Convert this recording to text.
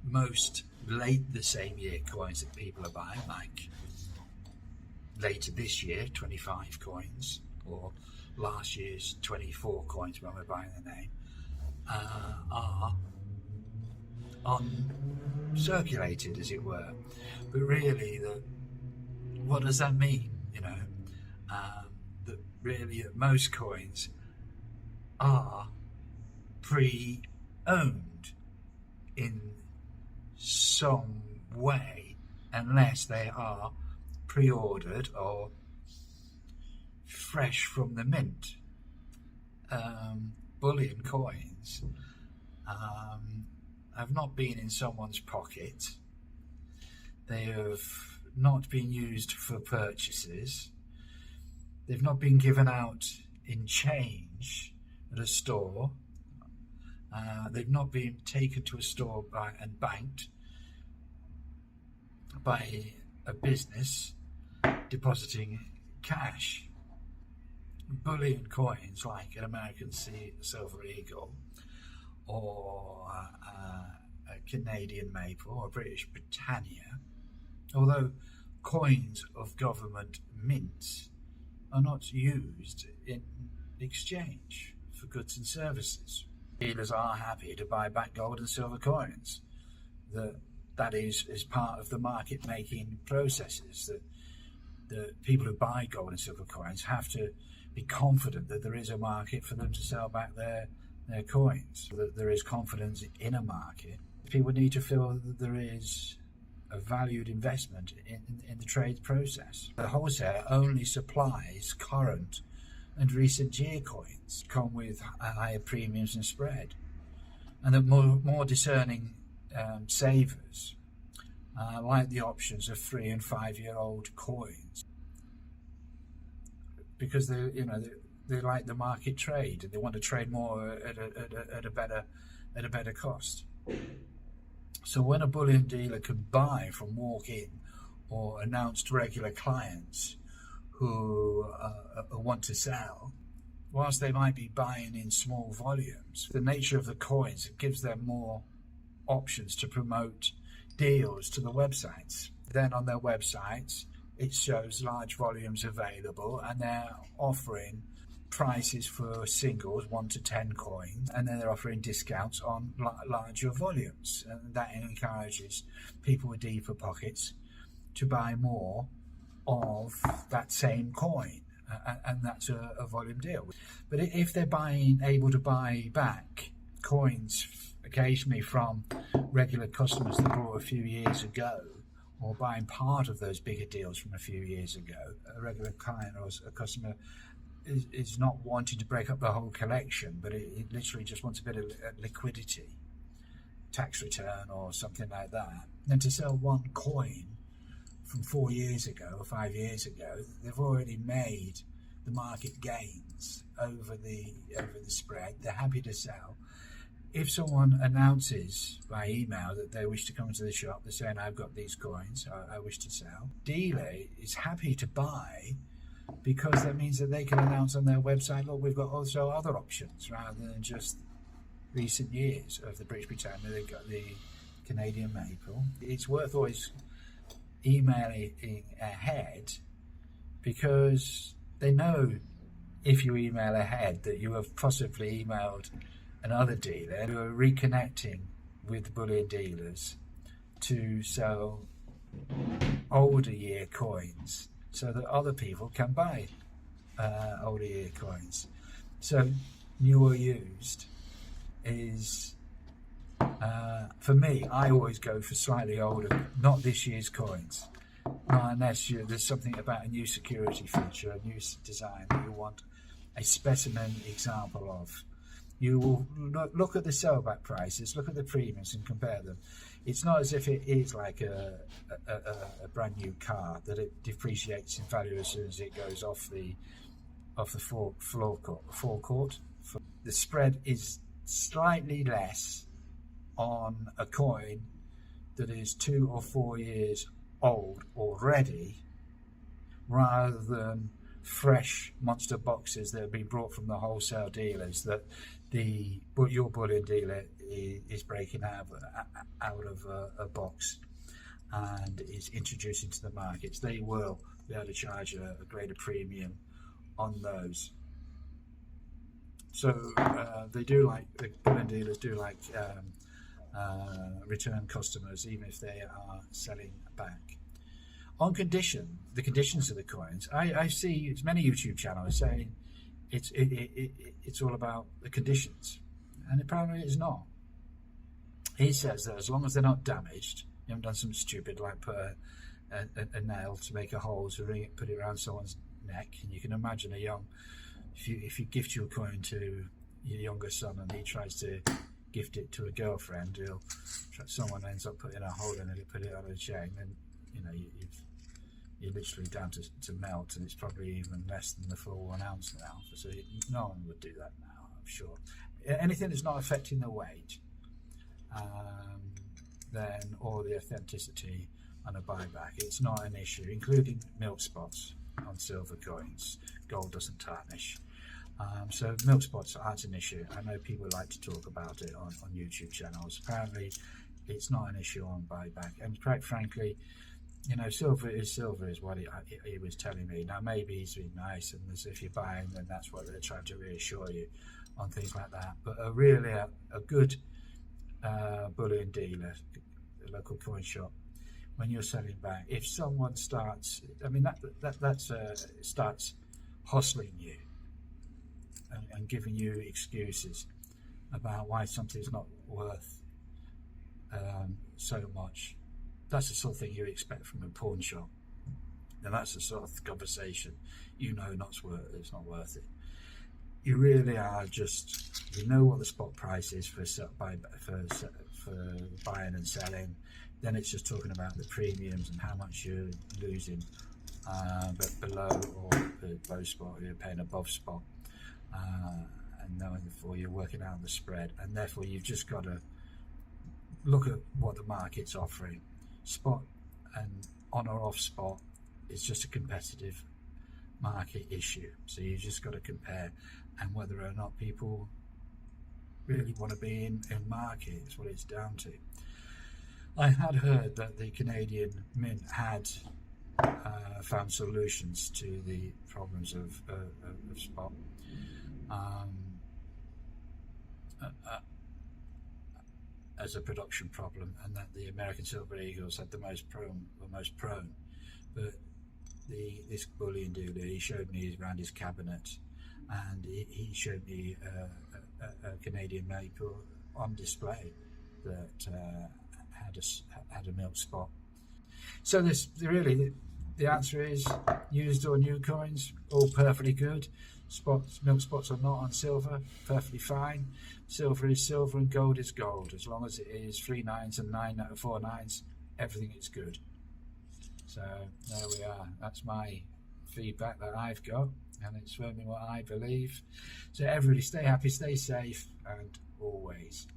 most late the same year coins that people are buying, like later this year, 25 coins, or last year's 24 coins when we're buying the name, are uncirculated, as it were. But really, what does that mean? That most coins are pre-owned in some way, unless they are pre-ordered or fresh from the mint. Bullion coins have not been in someone's pocket. They have not been used for purchases. They've not been given out in change at a store. They've not been taken to a store and banked by a business depositing cash. Bullion coins like an American Silver Eagle, or a Canadian Maple, or a British Britannia, although coins of government mints are not used in exchange for goods and services. Dealers are happy to buy back gold and silver coins. That is part of the market making processes. That the people who buy gold and silver coins have to be confident that there is a market for them to sell back their coins, that there is confidence in a market. People need to feel that there is a valued investment in the trade process. The wholesaler only supplies current and recent year coins, come with higher premiums and spread, and the more discerning savers like the options of 3 and 5 year old coins, because they like the market trade and they want to trade more at a better cost. So when a bullion dealer can buy from walk-in or announced regular clients who want to sell, whilst they might be buying in small volumes, the nature of the coins gives them more options to promote deals to the websites. Then on their websites, it shows large volumes available, and they're offering prices for singles 1 to 10 coins, and then they're offering discounts on larger volumes, and that encourages people with deeper pockets to buy more of that same coin, and that's a volume deal. But if they're able to buy back coins occasionally from regular customers that bought a few years ago, or buying part of those bigger deals from a few years ago, a regular client or a customer is not wanting to break up the whole collection, but it literally just wants a bit of liquidity, tax return or something like that. And to sell one coin from 4 years ago or 5 years ago, they've already made the market gains over the spread. They're happy to sell. If someone announces by email that they wish to come into the shop, they're saying, I've got these coins, I wish to sell, dealer is happy to buy, because that means that they can announce on their website, look, we've got also other options rather than just recent years of the British Britannia. They've got the Canadian Maple. It's worth always emailing ahead, because they know if you email ahead that you have possibly emailed another dealer who are reconnecting with bullion dealers to sell older year coins, so that other people can buy older year coins. So new or used is, for me, I always go for slightly older, not this year's coins, unless there's something about a new security feature, a new design that you want a specimen example of. You will look at the sellback prices, look at the premiums and compare them. It's not as if it is like a brand new car that it depreciates in value as soon as it goes off the forecourt. The spread is slightly less on a coin that is 2 or 4 years old already, rather than fresh monster boxes that have been brought from the wholesale dealers that but your bullion dealer is breaking out of a box and is introducing to the markets, they will be able to charge a greater premium on those. So they do like, the bullion dealers do like return customers, even if they are selling back. On the conditions of the coins, I see many YouTube channels saying it's all about the conditions, and apparently it's not. He says that as long as they're not damaged, you haven't done something stupid like put a nail to make a hole to ring it, put it around someone's neck. And you can imagine if you gift your coin to your younger son and he tries to gift it to a girlfriend, someone ends up putting a hole in it, put it on a chain, and you're literally down to melt, and it's probably even less than the full 1 ounce now. So no one would do that now, I'm sure. Anything that's not affecting the weight, then, or the authenticity on a buyback, it's not an issue, including milk spots on silver coins. Gold doesn't tarnish. So milk spots aren't an issue. I know people like to talk about it on YouTube channels. Apparently it's not an issue on buyback, and quite frankly, silver is what he was telling me. Now maybe he's been nice, and as if you're buying, then that's what they're trying to reassure you on things like that. But a good bullion dealer, a local coin shop, when you're selling back, if someone starts, starts hustling you and giving you excuses about why something's not worth so much, that's the sort of thing you expect from a pawn shop. And that's the sort of conversation it's not worth it. You really are just, what the spot price is for buying and selling. Then it's just talking about the premiums and how much you're losing, but below or below spot, you're paying above spot, and therefore you're working out the spread, and therefore you've just got to look at what the market's offering. Spot and on or off spot is just a competitive market issue, so you just got to compare, and whether or not people really want to be in market is what it's down to. I had heard that the Canadian Mint had found solutions to the problems of spot, as a production problem, and that the American Silver Eagles had were most prone. But this bullion dealer, he showed me around his cabinet, and he showed me a Canadian maple on display that had a milk spot. So the answer is, used or new coins, all perfectly good. Milk spots are not on silver, perfectly fine. Silver is silver and gold is gold. As long as it is 3 9s and 4 9s, everything is good. So there we are. That's my feedback that I've got, and it's certainly what I believe. So everybody stay happy, stay safe, and always